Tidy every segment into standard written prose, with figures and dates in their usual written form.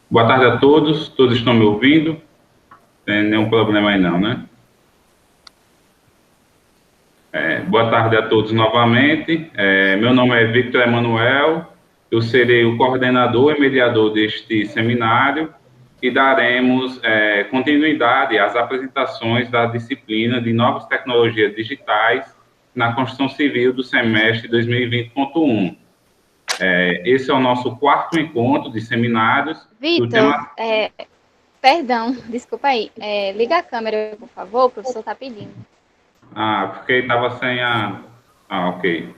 Boa tarde a todos. Todos estão me ouvindo? Tem nenhum problema aí não, né? Boa tarde a todos novamente. Meu nome é Victor Emanuel. Eu serei o coordenador e mediador deste seminário e daremos continuidade às apresentações da disciplina de Novas Tecnologias Digitais na Construção Civil do semestre 2020.1. Esse é o nosso quarto encontro de seminários e o tema. Vitor, perdão, desculpa aí. Liga a câmera, por favor, o professor está pedindo. Porque estava sem a. Ok.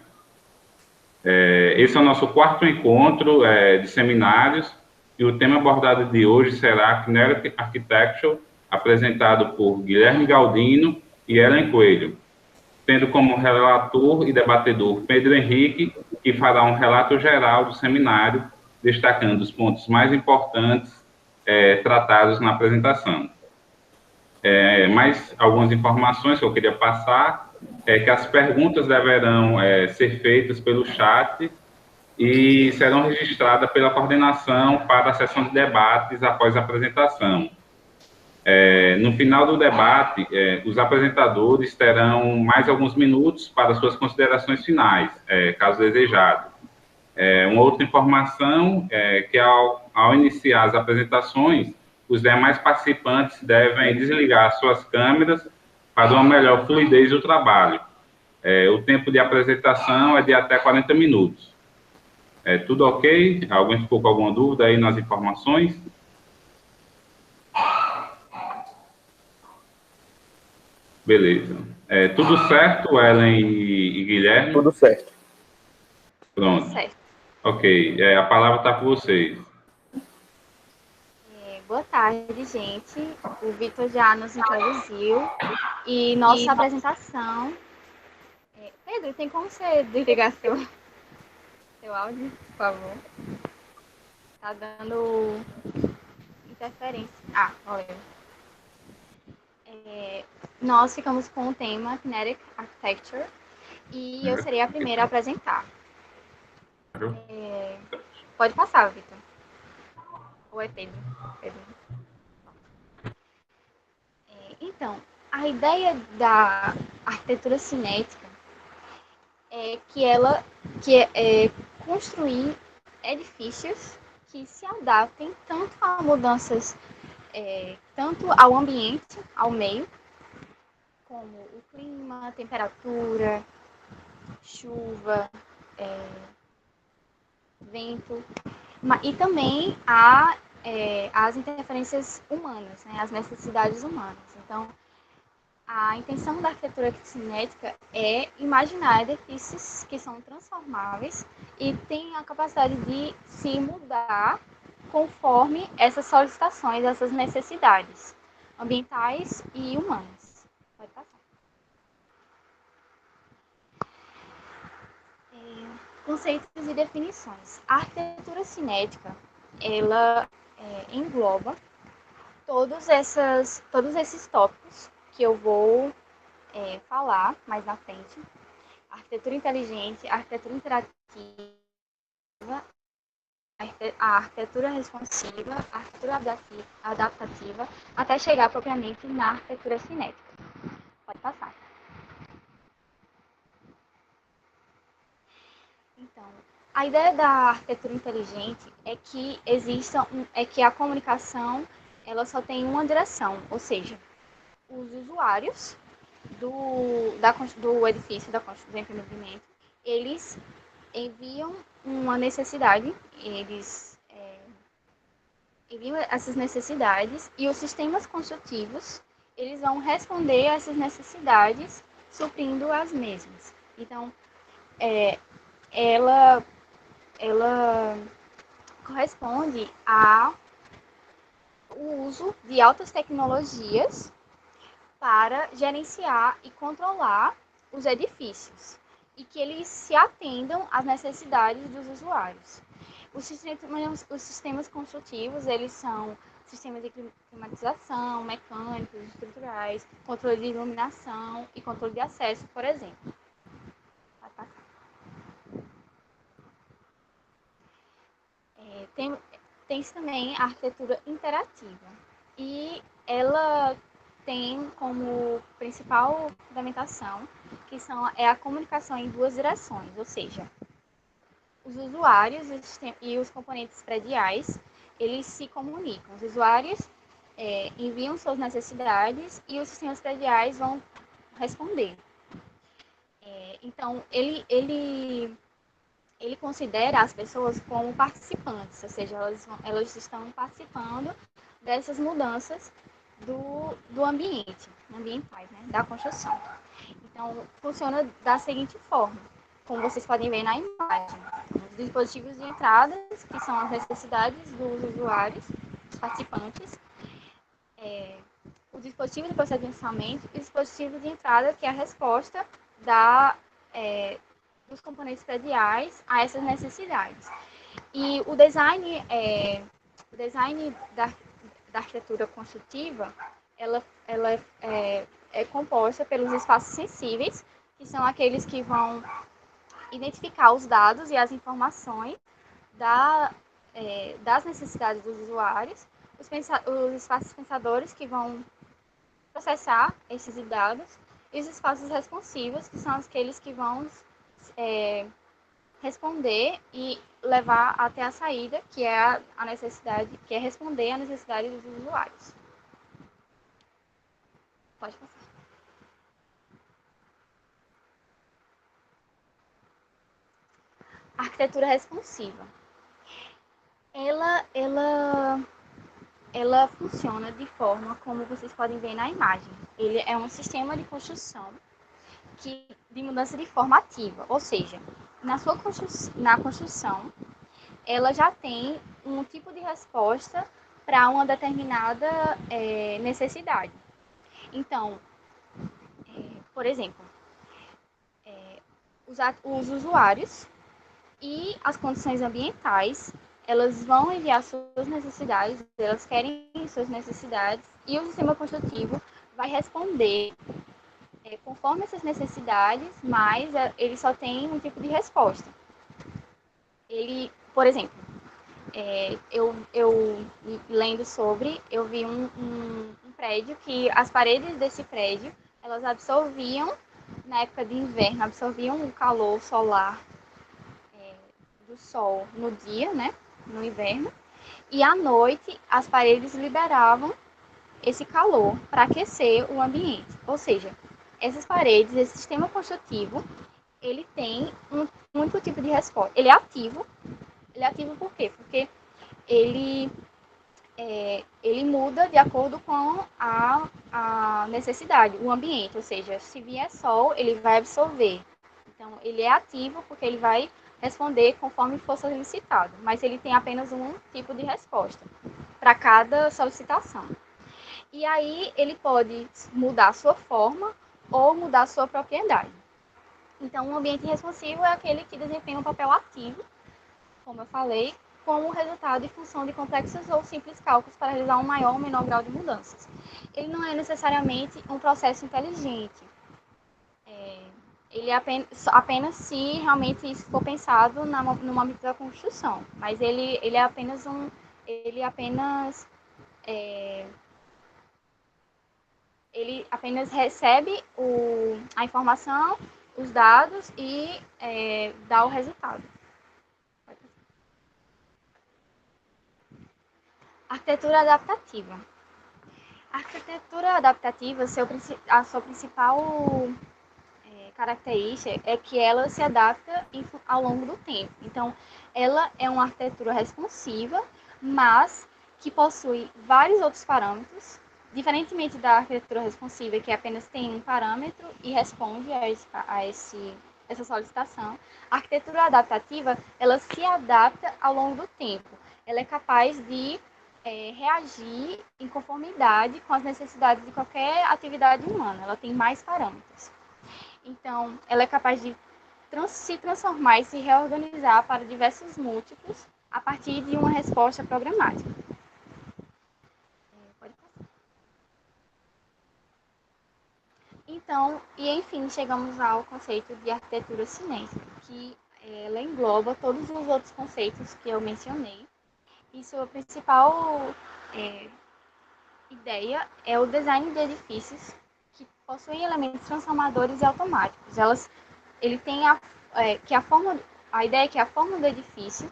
Esse é o nosso quarto encontro de seminários e o tema abordado de hoje será Kinetic Architecture, apresentado por Guilherme Galdino e Ellen Coelho, tendo como relator e debatedor Pedro Henrique, que fará um relato geral do seminário, destacando os pontos mais importantes tratados na apresentação. Mais algumas informações que eu queria passar é que as perguntas deverão ser feitas pelo chat e serão registradas pela coordenação para a sessão de debates após a apresentação. No final do debate, os apresentadores terão mais alguns minutos para suas considerações finais, caso desejado. Uma outra informação é que, ao iniciar as apresentações, os demais participantes devem desligar suas câmeras para uma melhor fluidez do trabalho. O tempo de apresentação é de até 40 minutos. Tudo ok? Alguém ficou com alguma dúvida aí nas informações? Beleza. Tudo certo, Ellen e Guilherme? Tudo certo. Tudo Pronto. certo. Ok. A palavra está com vocês. Boa tarde, gente. O Vitor já nos introduziu e nossa apresentação. Pedro, tem como você desligar seu áudio, por favor? Tá dando interferência. Olha. Nós ficamos com o tema Kinetic Architecture e eu serei a primeira a apresentar. Pode passar, Vitor. Ou é Pedro? Pedro. Então, a ideia da arquitetura cinética é que é construir edifícios que se adaptem tanto a mudanças, tanto ao ambiente, ao meio, como o clima, temperatura, chuva, vento, e também as interferências humanas, né, as necessidades humanas. Então, a intenção da arquitetura cinética é imaginar edifícios que são transformáveis e têm a capacidade de se mudar conforme essas solicitações, essas necessidades ambientais e humanas. Pode passar. Conceitos e definições. A arquitetura cinética, ela engloba todos esses tópicos que eu vou falar mais na frente. Arquitetura inteligente, arquitetura interativa, a arquitetura responsiva, a arquitetura adaptativa, até chegar propriamente na arquitetura cinética. Pode passar. Então, a ideia da arquitetura inteligente é que que a comunicação ela só tem uma direção, ou seja, os usuários do edifício, do empreendimento, eles enviam uma necessidade, eles enviam essas necessidades e os sistemas construtivos, eles vão responder a essas necessidades, suprindo as mesmas. Então, ela corresponde ao uso de altas tecnologias para gerenciar e controlar os edifícios e que eles se atendam às necessidades dos usuários. Os sistemas construtivos, eles são sistemas de climatização, mecânicos, estruturais, controle de iluminação e controle de acesso, por exemplo. Vai passar. tem-se também a arquitetura interativa. E ela tem como principal fundamentação é a comunicação em duas direções, ou seja, os usuários e os componentes prediais, eles se comunicam. Os usuários enviam suas necessidades e os sistemas prediais vão responder. Então, ele considera as pessoas como participantes, ou seja, elas estão participando dessas mudanças do ambiente, ambientais, né, da construção. Então, funciona da seguinte forma, como vocês podem ver na imagem. Os dispositivos de entradas, que são as necessidades dos usuários, dos participantes, o dispositivo de processamento e o dispositivo de entrada, que é a resposta dos componentes prediais a essas necessidades. E o design da arquitetura construtiva, ela é composta pelos espaços sensíveis, que são aqueles que vão identificar os dados e as informações das necessidades dos usuários, os espaços pensadores, que vão processar esses dados, e os espaços responsivos, que são aqueles que vão responder e levar até a saída, que é a necessidade, que é responder à necessidade dos usuários. Pode passar. A arquitetura responsiva. Ela funciona de forma como vocês podem ver na imagem. Ele é um sistema de construção de mudança de forma ativa, ou seja, na construção, ela já tem um tipo de resposta para uma determinada necessidade. Então, por exemplo, os usuários e as condições ambientais, elas vão enviar suas necessidades, elas querem suas necessidades, e o sistema construtivo vai responder conforme essas necessidades, mas ele só tem um tipo de resposta. Ele, por exemplo, eu lendo sobre, eu vi um prédio que as paredes desse prédio, elas absorviam, na época de inverno, absorviam o calor solar do sol no dia, né, no inverno, e à noite as paredes liberavam esse calor para aquecer o ambiente. Ou seja, essas paredes, esse sistema construtivo, ele tem um único tipo de resposta. Ele é ativo. Ele é ativo por quê? Porque ele muda de acordo com a necessidade, o ambiente. Ou seja, se vier sol, ele vai absorver. Então, ele é ativo porque ele vai responder conforme for solicitado, mas ele tem apenas um tipo de resposta para cada solicitação. E aí ele pode mudar a sua forma ou mudar a sua propriedade. Então, um ambiente responsivo é aquele que desempenha um papel ativo, como eu falei, como resultado e função de complexos ou simples cálculos para realizar um maior ou menor grau de mudanças. Ele não é necessariamente um processo inteligente. Ele é apenas se realmente isso for pensado no âmbito da construção, mas ele é apenas ele apenas recebe a informação, os dados e dá o resultado. Arquitetura adaptativa. A arquitetura adaptativa, a sua principal característica é que ela se adapta ao longo do tempo. Então, ela é uma arquitetura responsiva, mas que possui vários outros parâmetros, diferentemente da arquitetura responsiva, que apenas tem um parâmetro e responde essa solicitação. A arquitetura adaptativa, ela se adapta ao longo do tempo. Ela é capaz de reagir em conformidade com as necessidades de qualquer atividade humana. Ela tem mais parâmetros. Então, ela é capaz de se transformar e se reorganizar para diversos múltiplos a partir de uma resposta programática. Pode passar. Então, e enfim, chegamos ao conceito de arquitetura cinética, que ela engloba todos os outros conceitos que eu mencionei. E sua principal é, ideia é o design de edifícios que possuem elementos transformadores e automáticos. Ele tem que a ideia é que a forma do edifício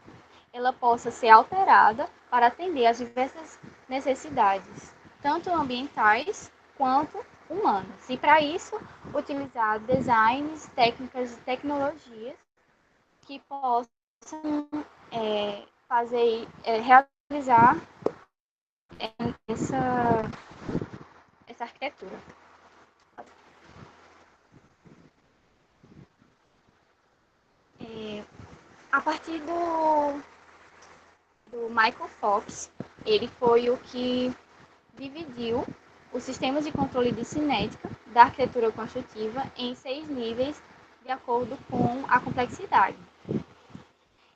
ela possa ser alterada para atender às diversas necessidades, tanto ambientais quanto humanas. E para isso, utilizar designs, técnicas e tecnologias que possam realizar essa, essa arquitetura. A partir do Michael Fox, ele foi o que dividiu os sistemas de controle de cinética da arquitetura construtiva em 6 níveis de acordo com a complexidade.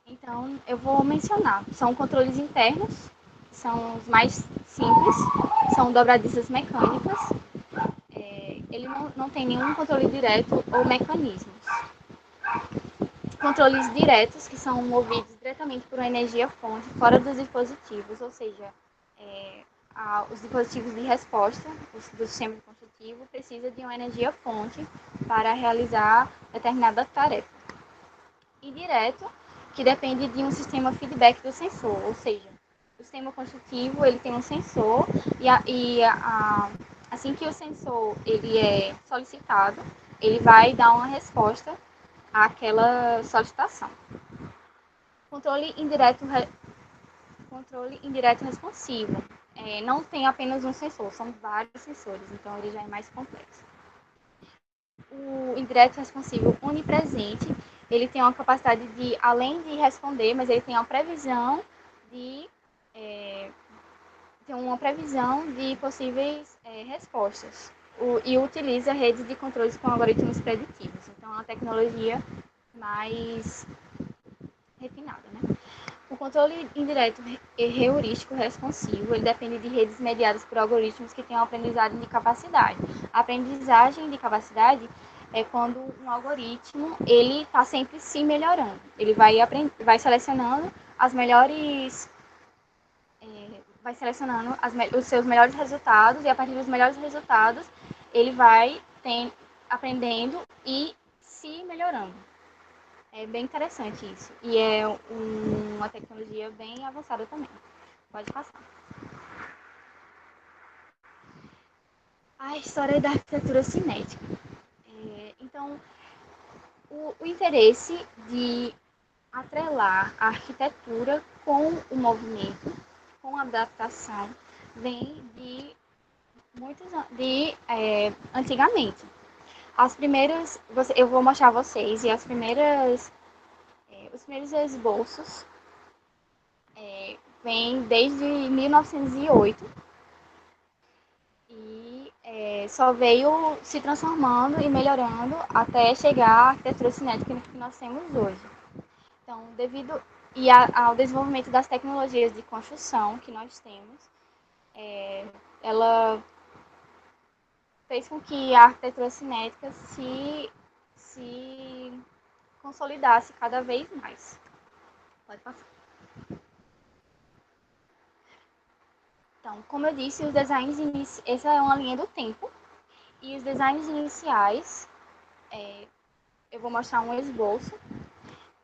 Então, eu vou mencionar. São controles internos, são os mais simples, são dobradiças mecânicas, ele não tem nenhum controle direto ou mecanismos. Controles diretos, que são movidos diretamente por uma energia fonte fora dos dispositivos, ou seja, os dispositivos de resposta do sistema construtivo precisam de uma energia fonte para realizar determinada tarefa. E direto, que depende de um sistema feedback do sensor, ou seja, o sistema construtivo ele tem um sensor assim que o sensor ele é solicitado, ele vai dar uma resposta àquela solicitação. Controle indireto responsivo. Não tem apenas um sensor, são vários sensores, então ele já é mais complexo. O indireto responsivo onipresente, ele tem uma capacidade de, além de responder, mas ele tem uma previsão de possíveis respostas. E utiliza redes de controles com algoritmos preditivos. Então, é uma tecnologia mais refinada, né? O controle indireto e heurístico responsivo, ele depende de redes mediadas por algoritmos que têm uma aprendizagem de capacidade. A aprendizagem de capacidade é quando um algoritmo ele está sempre se melhorando. Ele vai selecionando as melhores os seus melhores resultados, e a partir dos melhores resultados ele vai aprendendo e se melhorando. É bem interessante isso. E é uma tecnologia bem avançada também. Pode passar. A história da arquitetura cinética. Então, o interesse de atrelar a arquitetura com o movimento, com a adaptação, vem de antigamente. As primeiras, eu vou mostrar a vocês, e os primeiros esboços vêm desde 1908 e só veio se transformando e melhorando até chegar à arquitetura cinética que nós temos hoje. Então, devido ao desenvolvimento das tecnologias de construção que nós temos, ela fez com que a arquitetura cinética se consolidasse cada vez mais. Pode passar. Então, como eu disse, os designs essa é uma linha do tempo. E os designs iniciais, eu vou mostrar um esboço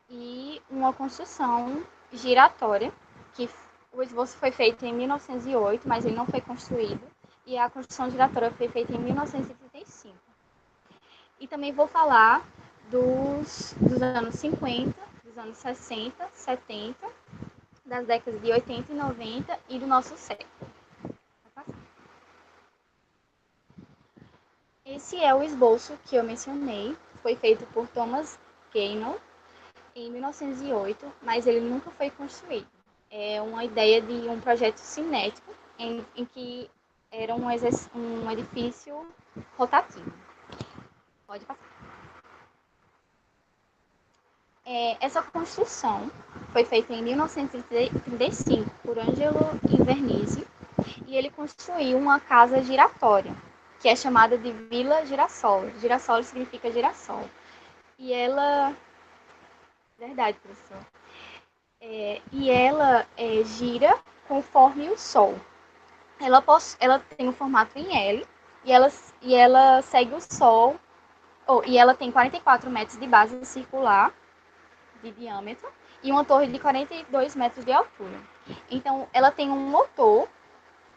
e uma construção giratória, que o esboço foi feito em 1908, mas ele não foi construído. E a construção giratória foi feita em 1935. E também vou falar dos anos 50, dos anos 60, 70, das décadas de 80 e 90 e do nosso século. Esse é o esboço que eu mencionei, foi feito por Thomas Gaynor em 1908, mas ele nunca foi construído. É uma ideia de um projeto cinético em que era um edifício rotativo. Pode passar. Essa construção foi feita em 1935 por Angelo Invernizzi e ele construiu uma casa giratória, que é chamada de Vila Girassol. Girassol significa girassol. E ela... Verdade, professor. e ela gira conforme o Sol. Ela tem um formato em L e ela segue o Sol, e ela tem 44 metros de base circular de diâmetro e uma torre de 42 metros de altura. Então, ela tem um motor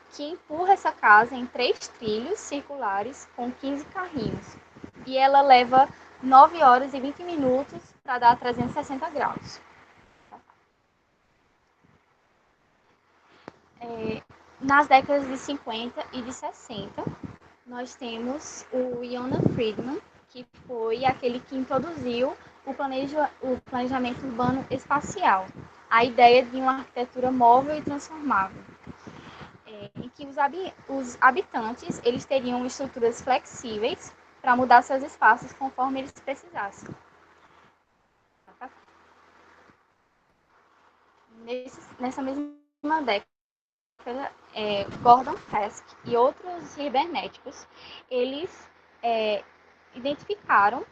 que empurra essa casa em 3 trilhos circulares com 15 carrinhos. E ela leva 9 horas e 20 minutos para dar 360 graus. Nas décadas de 50 e de 60, nós temos o Yonah Friedman, que foi aquele que introduziu o planejamento urbano espacial, a ideia de uma arquitetura móvel e transformável, em que os habitantes eles teriam estruturas flexíveis para mudar seus espaços conforme eles precisassem. Nessa mesma década, Gordon Fisk e outros cibernéticos, eles identificaram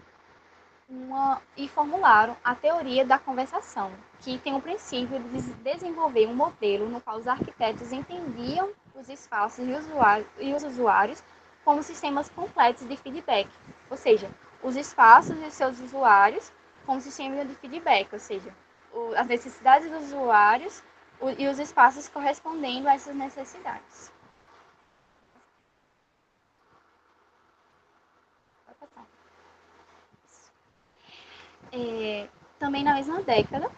e formularam a teoria da conversação, que tem o princípio de desenvolver um modelo no qual os arquitetos entendiam os espaços e os usuários como sistemas completos de feedback, ou seja, os espaços e os seus usuários como sistemas de feedback, ou seja, as necessidades dos usuários e os espaços correspondendo a essas necessidades. Também na mesma década,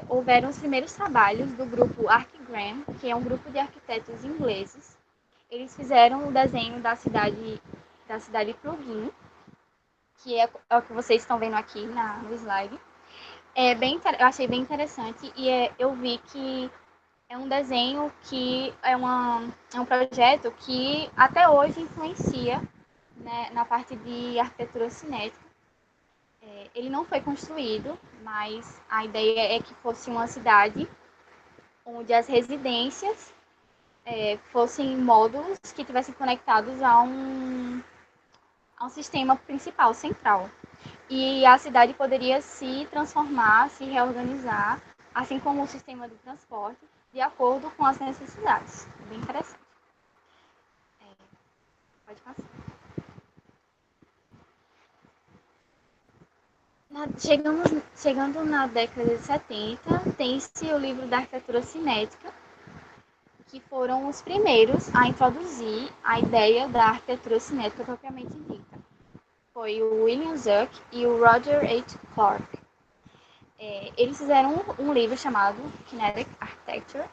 houveram os primeiros trabalhos do grupo Archigram, que é um grupo de arquitetos ingleses. Eles fizeram o desenho da cidade Plugin, que é o que vocês estão vendo aqui no slide. Eu achei bem interessante e eu vi que é um desenho que é um projeto que até hoje influencia, né, na parte de arquitetura cinética. Ele não foi construído, mas a ideia é que fosse uma cidade onde as residências fossem módulos que estivessem conectados a um sistema principal, central. E a cidade poderia se transformar, se reorganizar, assim como o sistema de transporte, de acordo com as necessidades. Bem interessante. Pode passar. Chegando na década de 70, tem-se o livro da arquitetura cinética, que foram os primeiros a introduzir a ideia da arquitetura cinética propriamente dita. Foi o William Zuck e o Roger H. Clark. Eles fizeram um livro chamado Kinetic Architecture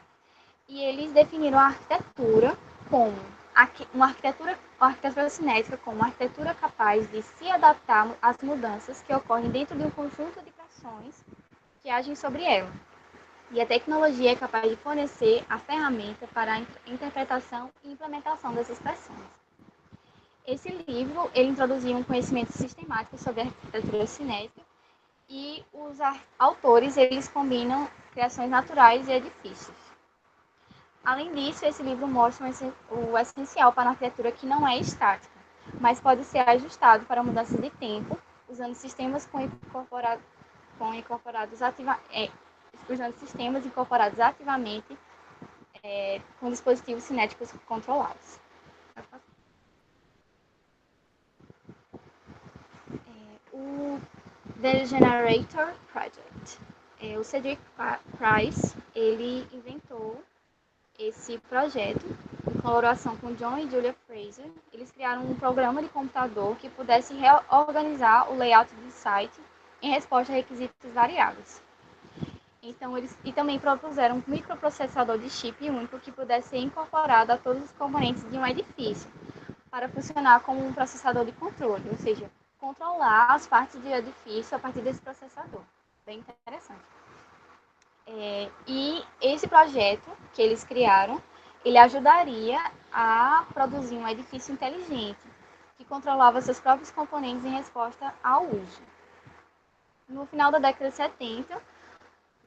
e eles definiram a arquitetura como uma arquitetura cinética como uma arquitetura capaz de se adaptar às mudanças que ocorrem dentro de um conjunto de pressões que agem sobre ela. E a tecnologia é capaz de fornecer a ferramenta para a interpretação e implementação dessas pressões. Esse livro ele introduziu um conhecimento sistemático sobre a arquitetura cinética e os autores eles combinam criações naturais e edifícios. Além disso, esse livro mostra o essencial para a arquitetura que não é estática, mas pode ser ajustado para mudanças de tempo, usando sistemas incorporados ativamente com dispositivos cinéticos controlados. O The Generator Project. O Cedric Price, ele inventou esse projeto em colaboração com John e Julia Fraser. Eles criaram um programa de computador que pudesse reorganizar o layout do site em resposta a requisitos variáveis. Então, eles também propuseram um microprocessador de chip único que pudesse ser incorporado a todos os componentes de um edifício para funcionar como um processador de controle, ou seja, controlar as partes do edifício a partir desse processador. Bem interessante. E esse projeto que eles criaram, ele ajudaria a produzir um edifício inteligente, que controlava seus próprios componentes em resposta ao uso. No final da década de 70,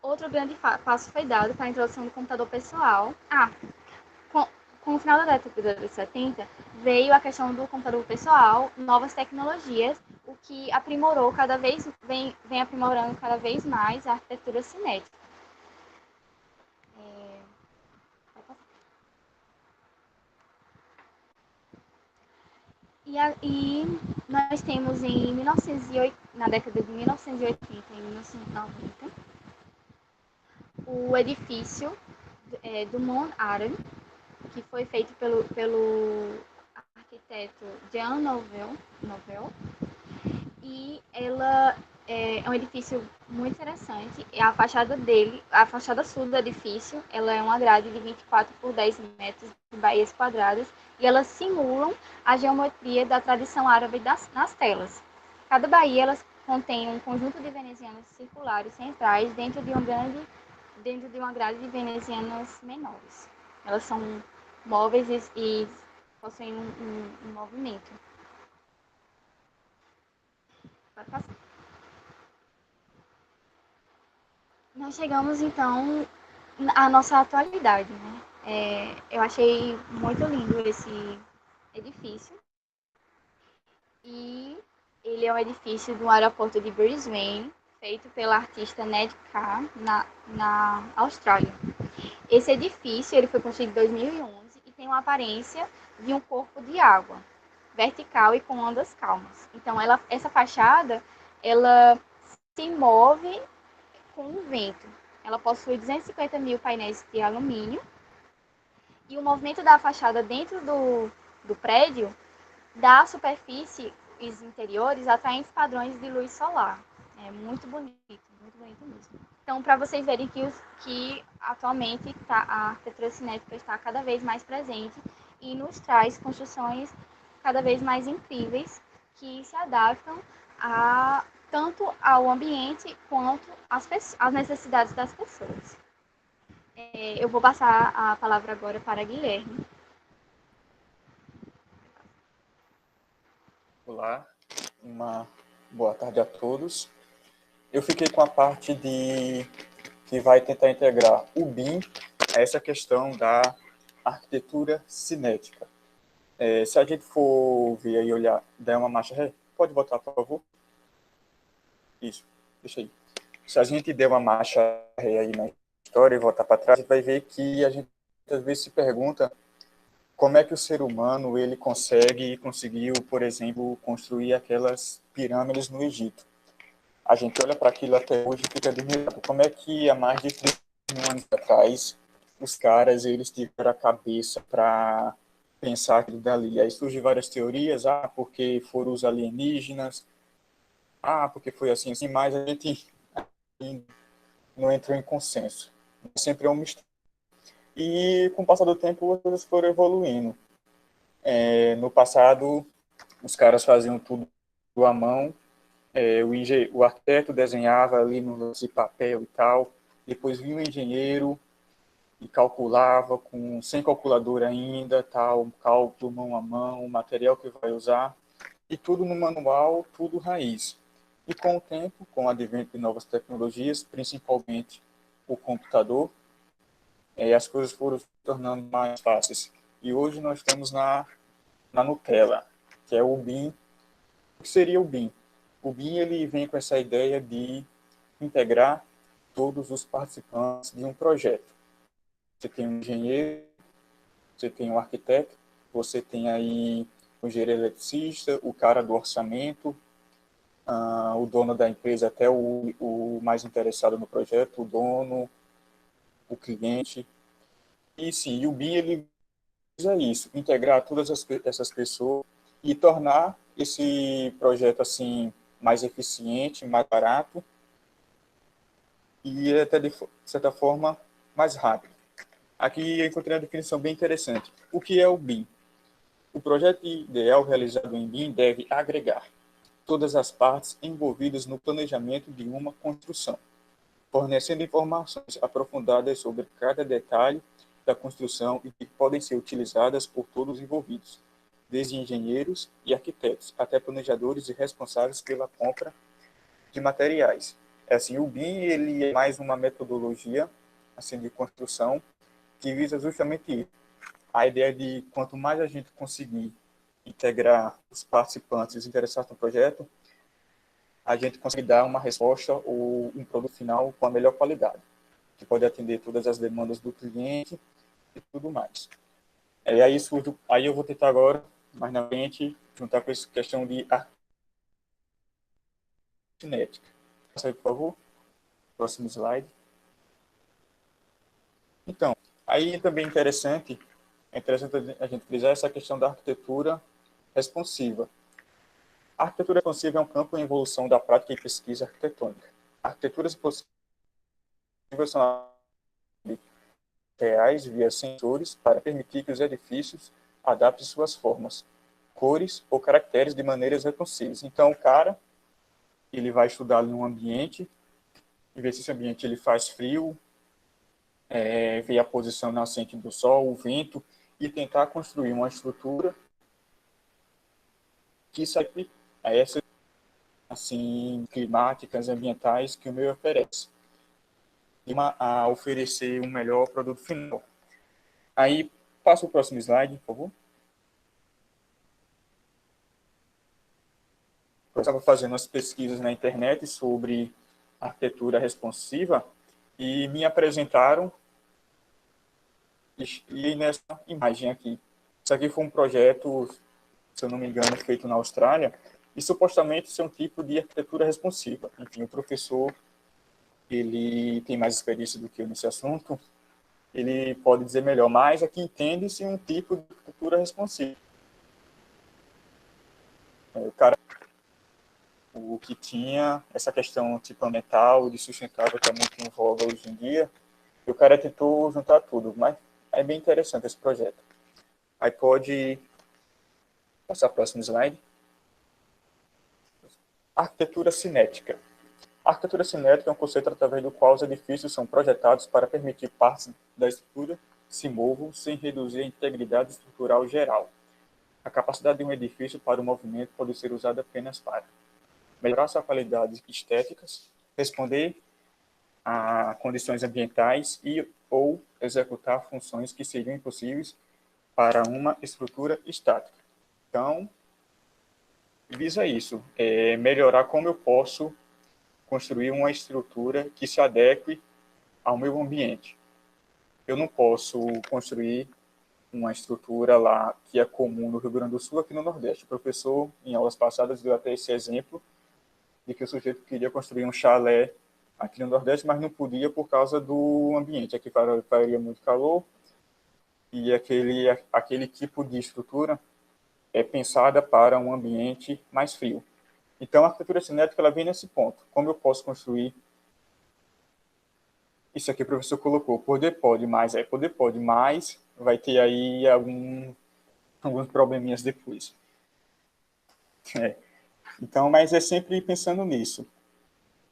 outro grande passo foi dado para a introdução do computador pessoal. Com o final da década de 70, veio a questão do computador pessoal, novas tecnologias, o que aprimorou cada vez, vem aprimorando cada vez mais a arquitetura cinética. E nós temos na década de 1980 e 1990, o edifício do Mont Aran, que foi feito pelo arquiteto Jean Nouvel, e ela é um edifício muito interessante. E a fachada sul do edifício, ela é uma grade de 24 por 10 metros de baías quadradas e elas simulam a geometria da tradição árabe nas telas. Cada baía elas contém um conjunto de venezianas circulares centrais dentro de uma grade de venezianas menores. Elas são móveis e possuem um movimento. Vai passar. Nós chegamos, então, à nossa atualidade, né? Eu achei muito lindo esse edifício. E ele é um edifício do aeroporto de Brisbane, feito pela artista Ned Carr, na Austrália. Esse edifício ele foi construído em 2011 e tem uma aparência de um corpo de água, vertical e com ondas calmas. Então, essa fachada, ela se move com o vento. Ela possui 250 mil painéis de alumínio e o movimento da fachada dentro do prédio dá à superfície e os interiores atraentes padrões de luz solar. É muito bonito mesmo. Então, para vocês verem que atualmente a arquitetura cinética está cada vez mais presente e nos traz construções cada vez mais incríveis que se adaptam tanto ao ambiente quanto às necessidades das pessoas. Eu vou passar a palavra agora para Guilherme. Olá, uma boa tarde a todos. Eu fiquei com a parte que vai tentar integrar o BIM a essa questão da arquitetura cinética. Se a gente for ver aí, olhar, der uma marcha ré, pode botar, por favor? Isso, deixa aí. Se a gente der uma marcha ré aí na história e voltar para trás, a gente vai ver que a gente às vezes se pergunta como é que o ser humano ele conseguiu, por exemplo, construir aquelas pirâmides no Egito. A gente olha para aquilo até hoje e fica admirado. Como é que há mais de 3 mil anos atrás os caras eles tiveram a cabeça para pensar aquilo dali? Aí surgem várias teorias, porque foram os alienígenas, porque foi assim, mas a gente não entrou em consenso. Sempre é um mistério. E com o passar do tempo, as coisas foram evoluindo. No passado, os caras faziam tudo à mão, o arquiteto desenhava ali no lance de papel e tal, depois vinha o engenheiro e calculava sem calculadora ainda, tal, cálculo mão a mão, o material que vai usar, e tudo no manual, tudo raiz. E com o tempo, com o advento de novas tecnologias, principalmente o computador, as coisas foram se tornando mais fáceis. E hoje nós estamos na Nutella, que é o BIM. O que seria o BIM? O BIM ele vem com essa ideia de integrar todos os participantes de um projeto. Você tem um engenheiro, você tem um arquiteto, você tem aí o engenheiro eletricista, o cara do orçamento, o dono da empresa, até o mais interessado no projeto, o dono, o cliente. E sim, o BIM ele visa isso, integrar todas essas pessoas e tornar esse projeto assim mais eficiente, mais barato e até de certa forma mais rápido. Aqui eu encontrei uma definição bem interessante. O que é o BIM? O projeto ideal realizado em BIM deve agregar todas as partes envolvidas no planejamento de uma construção, fornecendo informações aprofundadas sobre cada detalhe da construção e que podem ser utilizadas por todos os envolvidos, desde engenheiros e arquitetos até planejadores e responsáveis pela compra de materiais. Assim, o BIM ele é mais uma metodologia assim, de construção que visa justamente isso. A ideia de quanto mais a gente conseguir integrar os participantes, os interessados no projeto, a gente consegue dar uma resposta ou um produto final com a melhor qualidade, que pode atender todas as demandas do cliente e tudo mais. Aí eu vou tentar agora, mais na frente, juntar com essa questão de cinética. Passa aí, por favor. Próximo slide. Então, aí também é interessante a gente frisar essa questão da arquitetura responsiva. A arquitetura responsiva é um campo em evolução da prática e pesquisa arquitetônica. Arquiteturas responsiva são reais via sensores para permitir que os edifícios adaptem suas formas, cores ou caracteres de maneiras responsivas. Então, o cara ele vai estudar em um ambiente e ver se esse ambiente ele faz frio, ver a posição nascente do sol, o vento, e tentar construir uma estrutura que sabe a essas assim, climáticas, ambientais que o meio oferece, a oferecer um melhor produto final. Aí, passa o próximo slide, por favor. Eu estava fazendo umas pesquisas na internet sobre arquitetura responsiva e me apresentaram e nessa imagem aqui. Isso aqui foi um projeto, se eu não me engano, feito na Austrália, e supostamente isso é um tipo de arquitetura responsiva. Enfim, o professor, ele tem mais experiência do que eu nesse assunto, ele pode dizer melhor, mas aqui entende-se um tipo de arquitetura responsiva. O que tinha essa questão tipo ambiental, de sustentável, que é muito em voga hoje em dia, e o cara tentou juntar tudo, mas é bem interessante esse projeto. Aí pode passar para o próximo slide. Arquitetura cinética. A arquitetura cinética é um conceito através do qual os edifícios são projetados para permitir partes da estrutura se movam sem reduzir a integridade estrutural geral. A capacidade de um edifício para o movimento pode ser usada apenas para melhorar suas qualidades estéticas, responder a condições ambientais e ou executar funções que seriam impossíveis para uma estrutura estática. Então, visa isso, melhorar como eu posso construir uma estrutura que se adeque ao meu ambiente. Eu não posso construir uma estrutura lá que é comum no Rio Grande do Sul, aqui no Nordeste. O professor, em aulas passadas, deu até esse exemplo de que o sujeito queria construir um chalé aqui no Nordeste, mas não podia por causa do ambiente. Aqui faria muito calor e aquele tipo de estrutura é pensada para um ambiente mais frio. Então, a arquitetura cinética ela vem nesse ponto. Como eu posso construir? Isso aqui o professor colocou. Poder pode, mas vai ter aí alguns probleminhas depois. Então, mas é sempre pensando nisso.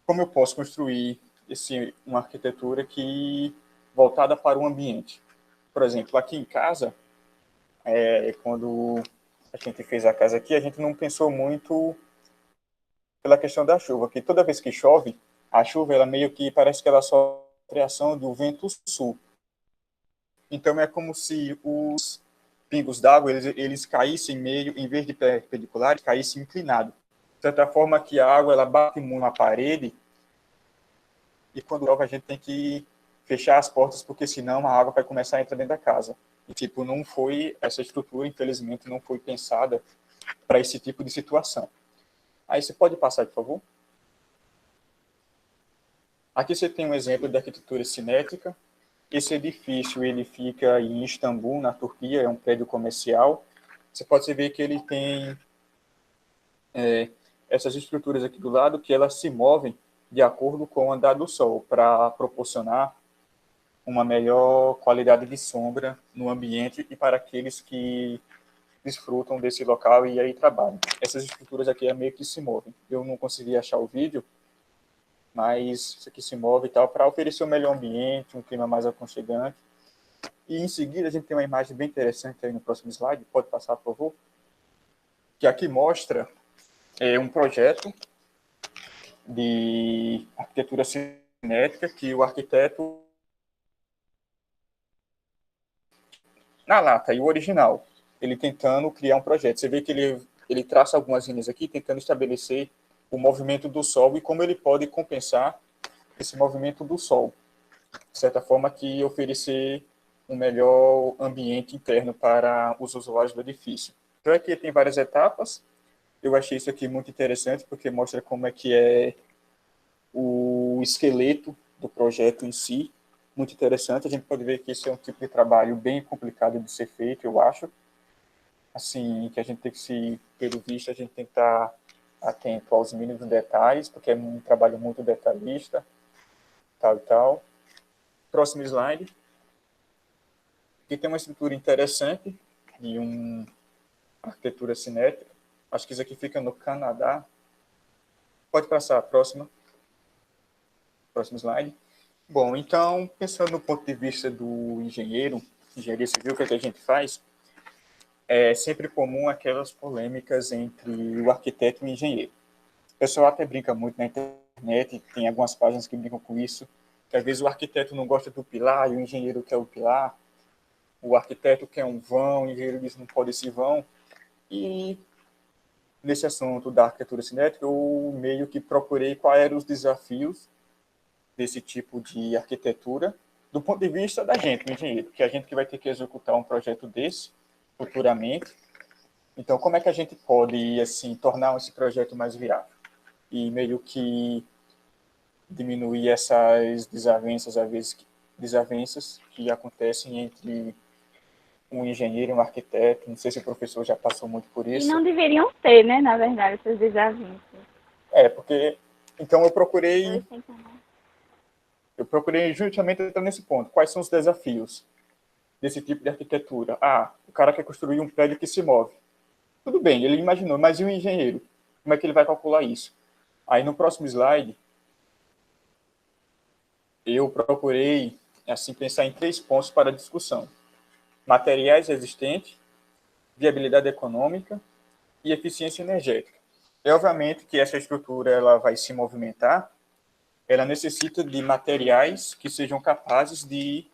Como eu posso construir uma arquitetura que voltada para o ambiente? Por exemplo, aqui em casa, quando a gente fez a casa aqui, a gente não pensou muito pela questão da chuva, que toda vez que chove, a chuva ela meio que parece que ela sofre a ação do vento sul. Então é como se os pingos d'água eles caíssem meio, em vez de perpendicular, caíssem inclinado. De certa forma que a água ela bate muito na parede e quando chove a gente tem que fechar as portas porque senão a água vai começar a entrar dentro da casa. E tipo, não foi essa estrutura, infelizmente, não foi pensada para esse tipo de situação. Aí você pode passar, por favor? Aqui você tem um exemplo de arquitetura cinética. Esse edifício ele fica em Istambul, na Turquia, é um prédio comercial. Você pode ver que ele tem essas estruturas aqui do lado que elas se movem de acordo com o andar do sol, para proporcionar uma melhor qualidade de sombra no ambiente e para aqueles que desfrutam desse local e aí trabalham. Essas estruturas aqui é meio que se movem. Eu não consegui achar o vídeo, mas isso aqui se move e tal, para oferecer um melhor ambiente, um clima mais aconchegante. E em seguida a gente tem uma imagem bem interessante aí no próximo slide, pode passar, por favor? Que aqui mostra um projeto de arquitetura cinética que o arquiteto na lata e o original, ele tentando criar um projeto. Você vê que ele traça algumas linhas aqui, tentando estabelecer o movimento do Sol e como ele pode compensar esse movimento do Sol, de certa forma que oferecer um melhor ambiente interno para os usuários do edifício. Então aqui tem várias etapas. Eu achei isso aqui muito interessante porque mostra como é que é o esqueleto do projeto em si, muito interessante. A gente pode ver que esse é um tipo de trabalho bem complicado de ser feito, eu acho. Assim, que a gente tem que se, pelo visto, a gente tem que estar atento aos mínimos detalhes, porque é um trabalho muito detalhista, tal e tal. Próximo slide. Aqui tem uma estrutura interessante de uma arquitetura cinética. Acho que isso aqui fica no Canadá. Pode passar a próxima. Próximo slide. Bom, então, pensando no ponto de vista do engenheiro, engenharia civil, o que é que a gente faz? É sempre comum aquelas polêmicas entre o arquiteto e o engenheiro. O pessoal até brinca muito na internet, tem algumas páginas que brincam com isso, que às vezes o arquiteto não gosta do pilar e o engenheiro quer o pilar, o arquiteto quer um vão, o engenheiro diz que não pode esse vão. E nesse assunto da arquitetura cinética, eu meio que procurei quais eram os desafios desse tipo de arquitetura, do ponto de vista da gente, do engenheiro, que é a gente que vai ter que executar um projeto desse futuramente. Então, como é que a gente pode, assim, tornar esse projeto mais viável? E meio que diminuir essas desavenças, às vezes, desavenças que acontecem entre um engenheiro e um arquiteto. Não sei se o professor já passou muito por E isso. não deveriam ter, né, na verdade, essas desavenças. Porque... Então, eu procurei justamente entrar nesse ponto. Quais são os desafios desse tipo de arquitetura? O cara quer construir um prédio que se move. Tudo bem, ele imaginou, mas e o engenheiro? Como é que ele vai calcular isso? Aí, no próximo slide, eu procurei assim, pensar em 3 pontos para discussão. Materiais existentes, viabilidade econômica e eficiência energética. É obviamente que essa estrutura ela vai se movimentar, ela necessita de materiais que sejam capazes de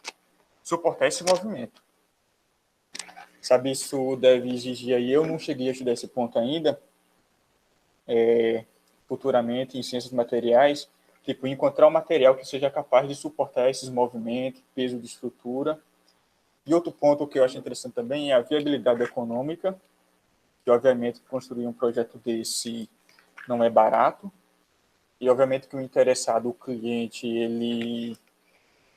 suportar esse movimento. Sabe, isso deve exigir aí, eu não cheguei a estudar esse ponto ainda, futuramente em ciências materiais, tipo, encontrar um material que seja capaz de suportar esses movimentos, peso de estrutura. E outro ponto que eu acho interessante também é a viabilidade econômica, que obviamente construir um projeto desse não é barato, e obviamente que o interessado, o cliente, ele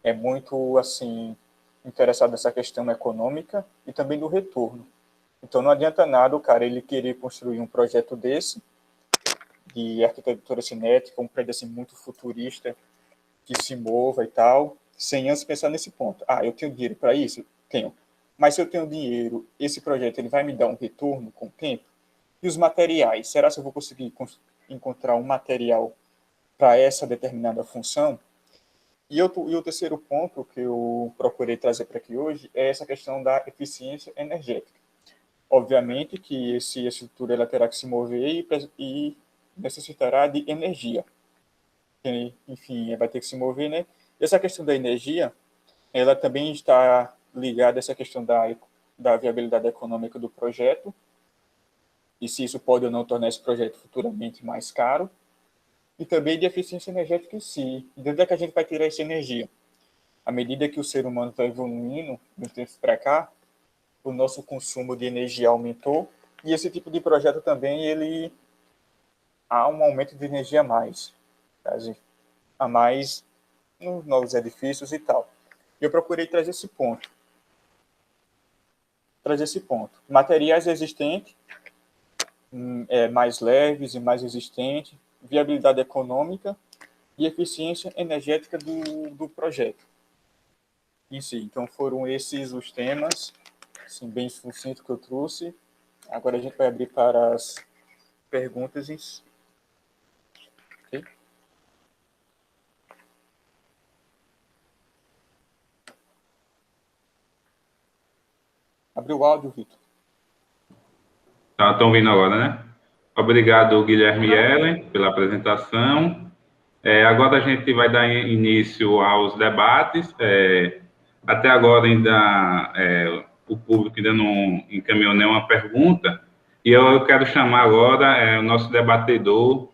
é muito, assim, interessado nessa questão econômica e também do retorno. Então não adianta nada o cara ele querer construir um projeto desse, de arquitetura cinética, um prédio assim muito futurista, que se mova e tal, sem antes pensar nesse ponto. Eu tenho dinheiro para isso? Tenho. Mas se eu tenho dinheiro, esse projeto ele vai me dar um retorno com o tempo? E os materiais? Será que eu vou conseguir encontrar um material para essa determinada função? E o terceiro ponto que eu procurei trazer para aqui hoje é essa questão da eficiência energética. Obviamente que essa estrutura ela terá que se mover e necessitará de energia. Enfim, vai ter que se mover, né? E essa questão da energia, ela também está ligada a essa questão da viabilidade econômica do projeto, e se isso pode ou não tornar esse projeto futuramente mais caro, e também de eficiência energética em si. E de onde é que a gente vai tirar essa energia? À medida que o ser humano está evoluindo, de um tempo para cá, o nosso consumo de energia aumentou, e esse tipo de projeto também, ele há um aumento de energia a mais nos novos edifícios e tal. Eu procurei trazer esse ponto. Materiais existentes, mais leves e mais resistentes, viabilidade econômica e eficiência energética do projeto em si. Então, foram esses os temas, assim, bem sucinto que eu trouxe. Agora a gente vai abrir para as perguntas em si. Okay? Abriu o áudio, Vitor. Estão vindo agora, né? Obrigado, Guilherme e Ellen, pela apresentação. Agora a gente vai dar início aos debates. Até agora ainda o público ainda não encaminhou nenhuma pergunta. E eu quero chamar agora o nosso debatedor,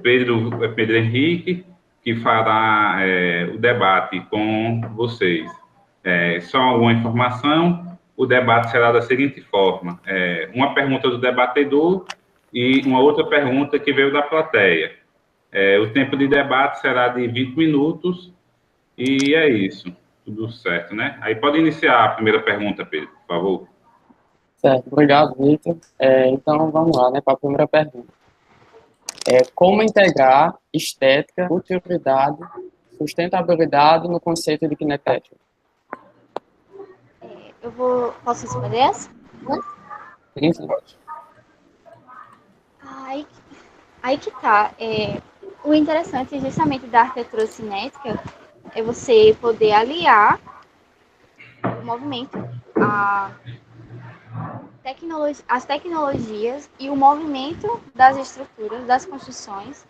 Pedro Henrique, que fará o debate com vocês. Só uma informação, o debate será da seguinte forma: uma pergunta do debatedor e uma outra pergunta que veio da plateia. O tempo de debate será de 20 minutos e é isso. Tudo certo, né? Aí pode iniciar a primeira pergunta, Pedro, por favor. Certo, obrigado, Vitor. Então, vamos lá, né, para a primeira pergunta. Como integrar estética, utilidade, sustentabilidade no conceito de Kinetética? Posso responder essa? Sim. Aí que tá. O interessante justamente da arquitetura cinética é você poder aliar o movimento, as tecnologias e o movimento das estruturas, das construções,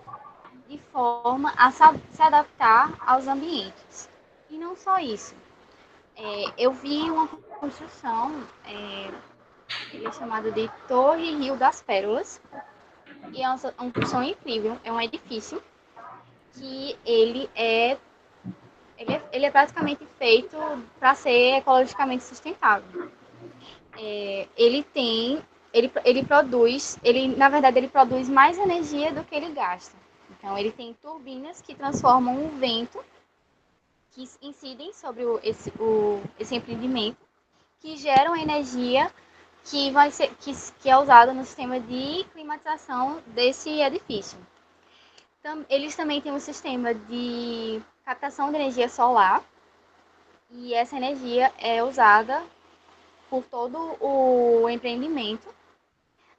de forma a se adaptar aos ambientes. E não só isso. Eu vi uma construção, ele é chamado de Torre Rio das Pérolas, e é uma construção incrível, é um edifício que ele é praticamente feito para ser ecologicamente sustentável. Na verdade, ele produz mais energia do que ele gasta. Então, ele tem turbinas que transformam o vento, que incidem sobre esse empreendimento, que geram energia que é usada no sistema de climatização desse edifício. Eles também têm um sistema de captação de energia solar, e essa energia é usada por todo o empreendimento,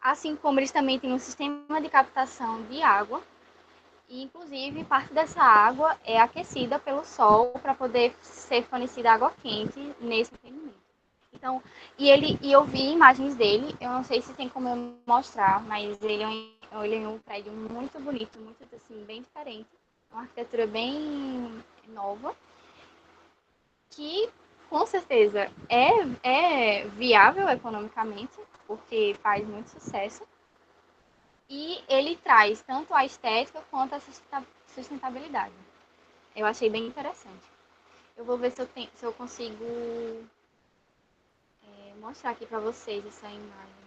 assim como eles também têm um sistema de captação de água, e inclusive parte dessa água é aquecida pelo sol para poder ser fornecida água quente nesse empreendimento. Então, e eu vi imagens dele, eu não sei se tem como eu mostrar, mas ele é um prédio muito bonito, muito assim, bem diferente, uma arquitetura bem nova, que com certeza é viável economicamente, porque faz muito sucesso, e ele traz tanto a estética quanto a sustentabilidade. Eu achei bem interessante. Eu vou ver se eu consigo mostrar aqui para vocês essa imagem.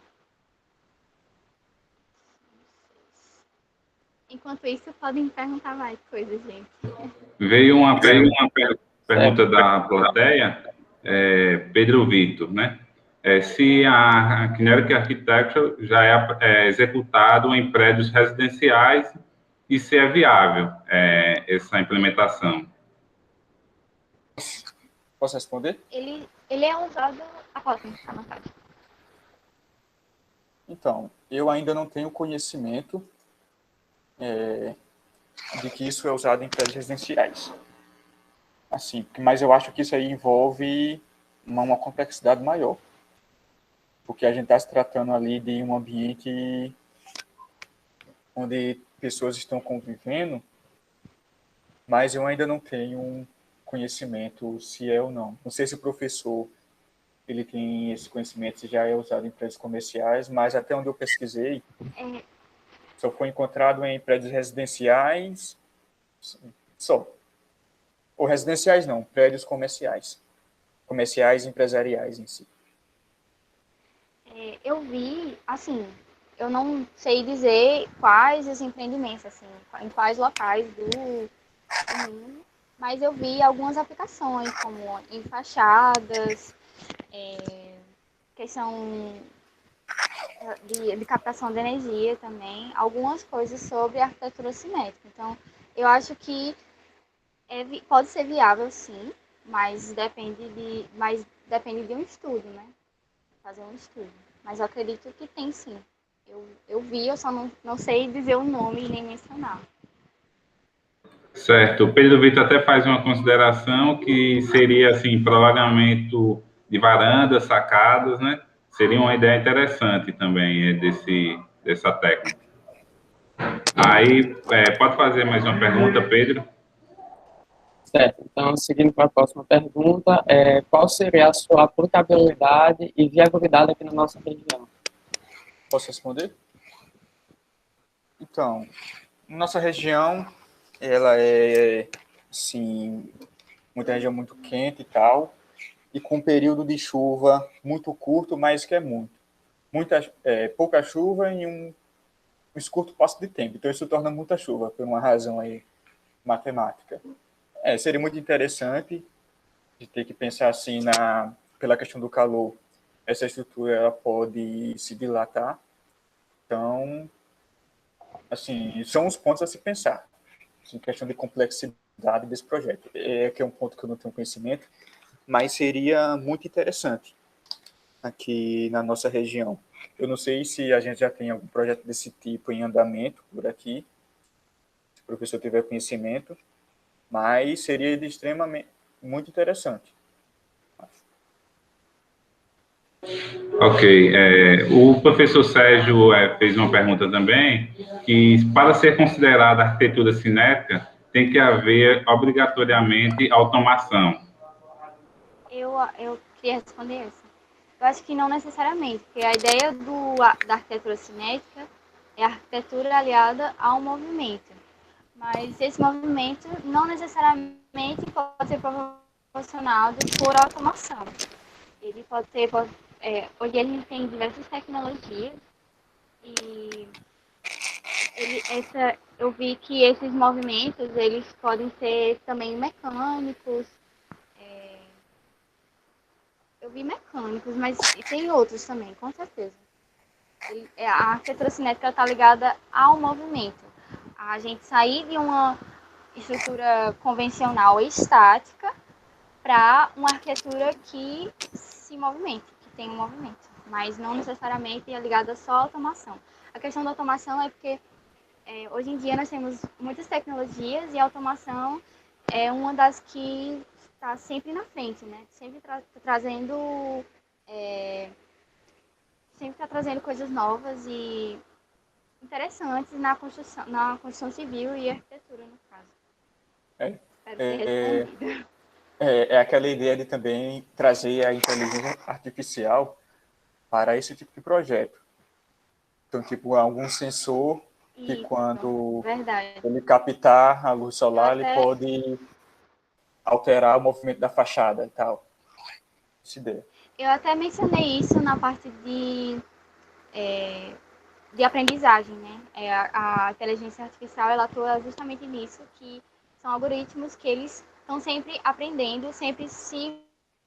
Enquanto isso, podem perguntar mais coisas, gente. Veio uma pergunta da plateia, Pedro Vitor, né? Se a Kinetic Architecture já é executado em prédios residenciais e se é viável essa implementação. Posso responder? Ele é usado... à vontade. Então, eu ainda não tenho conhecimento de que isso é usado em prédios residenciais. Assim, mas eu acho que isso aí envolve uma complexidade maior. Porque a gente está se tratando ali de um ambiente onde pessoas estão convivendo, mas eu ainda não tenho conhecimento se é ou não. Não sei se o professor ele tem esse conhecimento, se já é usado em prédios comerciais, mas até onde eu pesquisei, só foi encontrado em prédios residenciais, só. Ou residenciais não, prédios comerciais. Comerciais e empresariais em si. Eu vi, assim, eu não sei dizer quais os empreendimentos, assim, em quais locais do mundo, mas eu vi algumas aplicações, como em fachadas, questão de captação de energia também, algumas coisas sobre arquitetura cinética. Então, eu acho que pode ser viável, sim, mas depende de um estudo, né? Fazer um estudo. Mas eu acredito que tem, sim. Eu vi, eu só não sei dizer o nome e nem mencionar. Certo. O Pedro Vitor até faz uma consideração que seria, assim, prolongamento de varandas, sacadas, né? Seria uma ideia interessante também dessa técnica. Aí, pode fazer mais uma pergunta, Pedro? Certo. Então, seguindo para a próxima pergunta, qual seria a sua aplicabilidade e viabilidade aqui na nossa região? Posso responder? Então, nossa região, ela é, assim, muita região muito quente e tal, e com um período de chuva muito curto, mas que é muito. Pouca chuva em um curto espaço de tempo. Então, isso torna muita chuva, por uma razão aí matemática. Seria muito interessante de ter que pensar assim pela questão do calor. Essa estrutura ela pode se dilatar. Então, assim, são os pontos a se pensar. Em questão de complexidade desse projeto. Que é um ponto que eu não tenho conhecimento, mas seria muito interessante aqui na nossa região. Eu não sei se a gente já tem algum projeto desse tipo em andamento por aqui, se o professor tiver conhecimento, mas seria de extremamente muito interessante. Ok. O professor Sérgio fez uma pergunta também, que para ser considerada arquitetura cinética, tem que haver obrigatoriamente automação. Eu queria responder essa. Eu acho que não necessariamente, porque a ideia da arquitetura cinética é a arquitetura aliada ao movimento. Mas esse movimento não necessariamente pode ser proporcionado por automação. Ele pode ser, hoje a gente tem diversas tecnologias e eu vi que esses movimentos eles podem ser também mecânicos. Eu vi mecânicos, mas tem outros também, com certeza. A arquitetura cinética está ligada ao movimento. A gente sair de uma estrutura convencional estática para uma arquitetura que se movimente, que tem um movimento, mas não necessariamente é ligada só à automação. A questão da automação é porque hoje em dia nós temos muitas tecnologias e a automação é uma das que está sempre na frente, né? Sempre está trazendo coisas novas e interessantes na construção civil e arquitetura, no caso. Espero ter respondido. É aquela ideia de também trazer a inteligência artificial para esse tipo de projeto. Então, tipo, algum sensor que Isso, quando verdade. ele captar a luz solar, ele pode alterar o movimento da fachada e tal. Essa ideia. Eu até mencionei isso na parte de aprendizagem, né? A inteligência artificial, ela atua justamente nisso, que são algoritmos que eles estão sempre aprendendo, sempre se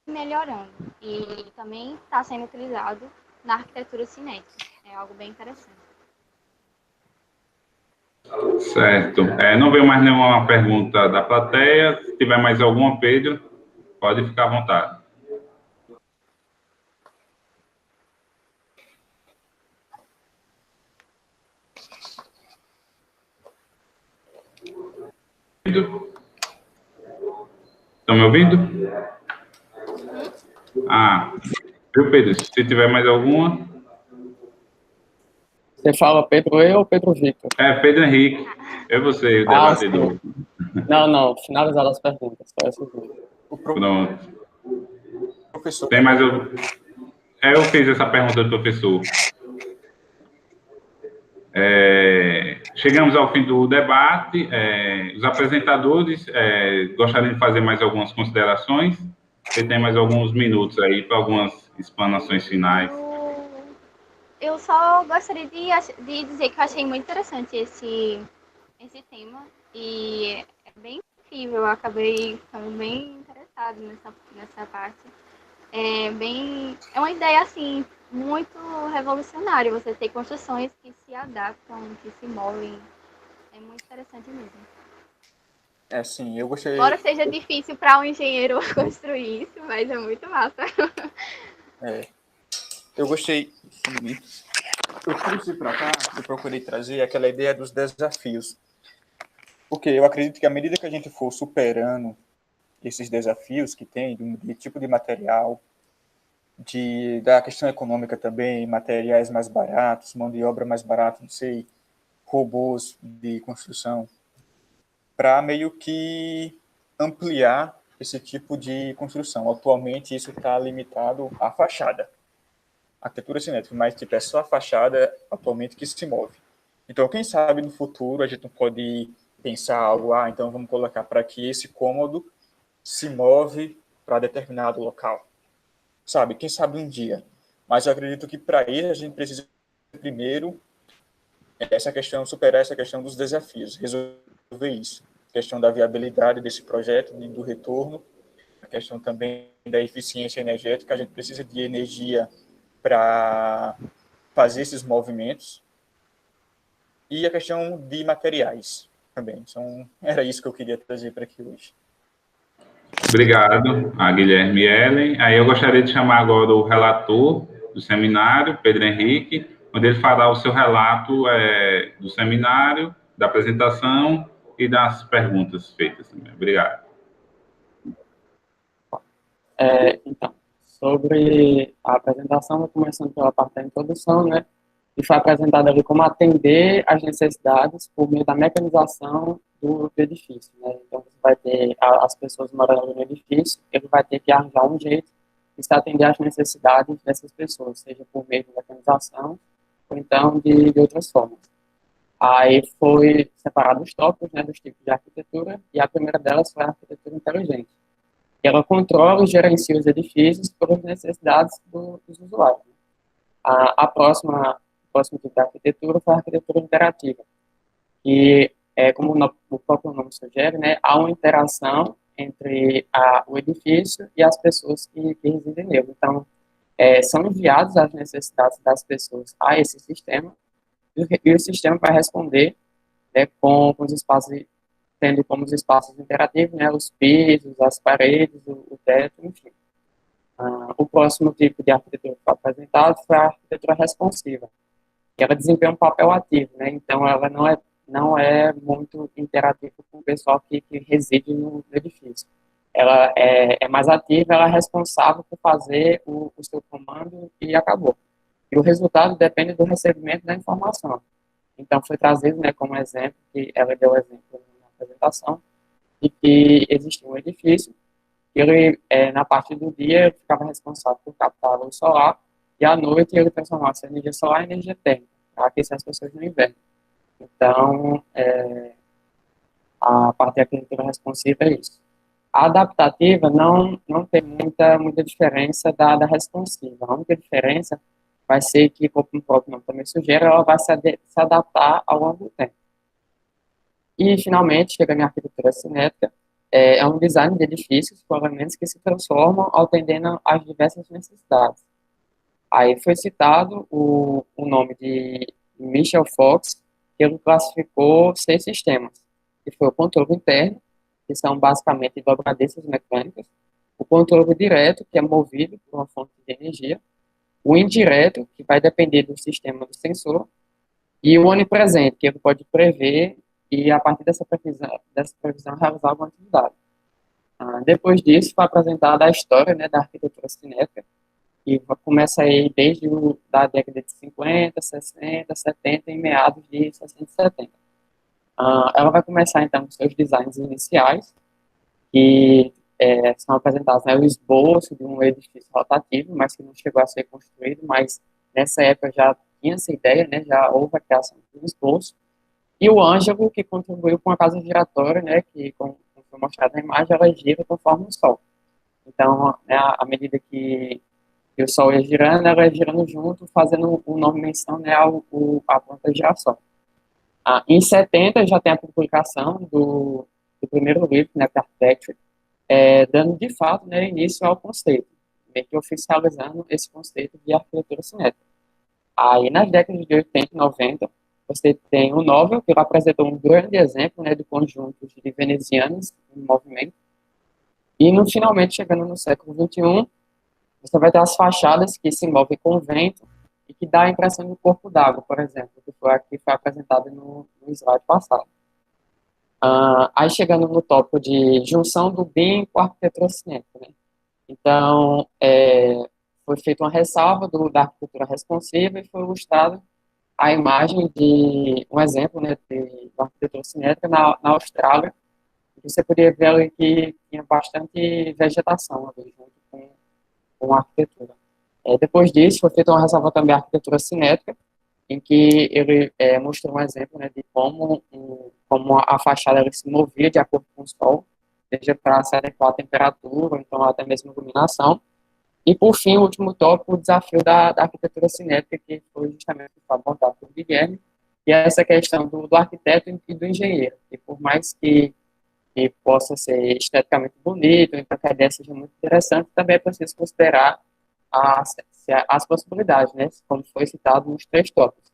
melhorando. E também está sendo utilizado na arquitetura cinética. É algo bem interessante. Certo. Não veio mais nenhuma pergunta da plateia. Se tiver mais alguma, Pedro, pode ficar à vontade. Estão me ouvindo? Viu, Pedro? Se tiver mais alguma. Você fala Pedro E ou Pedro Victor? Pedro Henrique. Eu vou ser o debatedor. Não. Finalizar as perguntas. Só essas duas. Pronto. Professor. Tem mais algum? Eu fiz essa pergunta do professor. Chegamos ao fim do debate. Os apresentadores gostariam de fazer mais algumas considerações. Você tem mais alguns minutos aí para algumas explanações finais. Eu só gostaria de dizer que eu achei muito interessante esse tema e é bem incrível. Eu acabei ficando bem interessado nessa parte. É uma ideia assim muito revolucionária. Você ter construções que se adaptam, que se movem. É muito interessante mesmo. Sim, eu gostei. Embora seja difícil para um engenheiro construir isso, mas é muito massa. Eu gostei. Eu trouxe para cá, eu procurei trazer aquela ideia dos desafios. Porque eu acredito que à medida que a gente for superando esses desafios que tem, de tipo de material, da questão econômica também, materiais mais baratos, mão de obra mais barata, não sei, robôs de construção, para meio que ampliar esse tipo de construção. Atualmente, isso está limitado à fachada. Arquitetura cinética, mas tipo, é só a fachada atualmente que se move. Então, quem sabe no futuro a gente não pode pensar algo, então vamos colocar para que esse cômodo se move para determinado local. Sabe, quem sabe um dia. Mas eu acredito que para isso a gente precisa primeiro superar essa questão dos desafios, resolver isso. A questão da viabilidade desse projeto, do retorno, a questão também da eficiência energética, a gente precisa de energia para fazer esses movimentos, e a questão de materiais também. Então, era isso que eu queria trazer para aqui hoje. Obrigado a Guilherme e Ellen. Aí eu gostaria de chamar agora o relator do seminário, Pedro Henrique, onde ele fará o seu relato do seminário, da apresentação e das perguntas feitas também. Obrigado. Então, sobre a apresentação, começando pela parte da introdução, né, que foi apresentada ali como atender às necessidades por meio da mecanização do edifício, né. Então, você vai ter as pessoas morando no edifício, ele vai ter que arranjar um jeito de se atender às necessidades dessas pessoas, seja por meio de mecanização ou então de outras formas. Aí foi separado os tópicos, né, dos tipos de arquitetura, e a primeira delas foi a arquitetura inteligente. Ela controla e gerencia os edifícios pelas necessidades dos usuários. O próximo tipo de arquitetura foi a arquitetura interativa, que, como o próprio nome sugere, né, há uma interação entre o edifício e as pessoas que residem nele. Então, são enviadas as necessidades das pessoas a esse sistema, e o sistema vai responder, né, com os espaços, tendo como os espaços interativos, né, os pisos, as paredes, o teto, enfim. O próximo tipo de arquitetura que foi apresentado foi a arquitetura responsiva, que ela desempenha um papel ativo, né, então ela não é muito interativa com o pessoal que reside no edifício. Ela é mais ativa, ela é responsável por fazer o seu comando e acabou. E o resultado depende do recebimento da informação. Então, foi trazido, né, como exemplo, que ela deu exemplo na apresentação, de que existia um edifício, e ele, na parte do dia, ele ficava responsável por captar a luz solar, e à noite ele transformava essa energia solar em energia térmica, para aquecer as pessoas no inverno. Então, a parte da arquitetura responsiva é isso. A adaptativa não tem muita diferença da responsiva. A única diferença vai ser que, como o próprio nome também sugere, ela vai se adaptar ao longo do tempo. E, finalmente, chega a minha arquitetura cinética, é um design de edifícios com elementos que se transformam atendendo às diversas necessidades. Aí foi citado o nome de Michel Fox, que ele classificou 6 sistemas, que foi o controle interno, que são basicamente dobradiças mecânicas, o controle direto, que é movido por uma fonte de energia, o indireto, que vai depender do sistema do sensor, e o onipresente, que ele pode prever e, a partir dessa previsão realizar alguma atividade. Depois disso, foi apresentada a história, né, da arquitetura cinética, que começa aí desde da década de 50, 60, 70 e meados de 60 e 70. Ela vai começar, então, com seus designs iniciais, que são apresentados, né, o esboço de um edifício rotativo, mas que não chegou a ser construído, mas nessa época já tinha essa ideia, né, já houve a criação de um esboço, e o Ângelo, que contribuiu com a casa giratória, né, que, como foi mostrado na imagem, ela gira conforme o Sol. Então, né, à medida que o Sol ia girando, ela ia girando junto, fazendo o nome menção, né, à planta girassol. Em 70 já tem a publicação do primeiro livro, né, Architecture, dando de fato, né, início ao conceito, meio que oficializando esse conceito de arquitetura cinética. Aí nas décadas de 80 e 90, você tem o Nobel, que apresentou um grande exemplo, né, do conjunto de venezianos em movimento, e finalmente chegando no século XXI, você vai ter as fachadas que se movem com o vento e que dá a impressão de corpo d'água, por exemplo, que foi apresentado no slide passado. Aí chegando no tópico de junção do BIM com a arquitetura cinética, né? Então, foi feita uma ressalva da arquitetura responsiva e foi ilustrada a imagem de um exemplo, né, da arquitetura cinética na Austrália. Você poderia ver ali que tinha bastante vegetação ali, junto com a arquitetura. Depois disso, foi feita uma ressalva também à arquitetura cinética, em que ele mostrou um exemplo, né, de como a fachada ela se movia de acordo com o sol, seja para se adequar à temperatura, ou então até mesmo iluminação. E, por fim, o último tópico, o desafio da arquitetura cinética, que foi justamente abordado por Guilherme, que é essa questão do arquiteto e do engenheiro. E por mais que possa ser esteticamente bonito, então que a ideia seja muito interessante, também é preciso considerar as possibilidades, né, como foi citado nos 3 tópicos.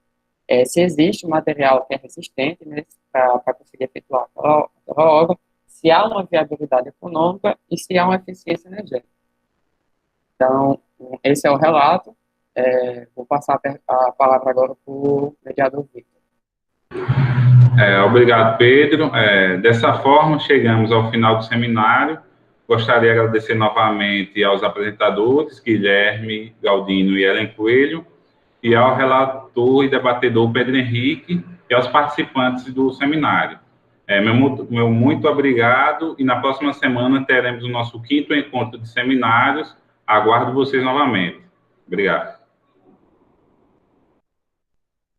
Se existe um material que é resistente, né, para conseguir efetuar aquela obra, se há uma viabilidade econômica e se há uma eficiência energética. Então, esse é o relato. Vou passar a palavra agora para o mediador Victor. Obrigado, Pedro. Dessa forma, chegamos ao final do seminário. Gostaria de agradecer novamente aos apresentadores, Guilherme Galdino e Ellen Coelho, e ao relator e debatedor Pedro Henrique, e aos participantes do seminário. Meu muito obrigado, e na próxima semana teremos o nosso 5º encontro de seminários. Aguardo vocês novamente. Obrigado.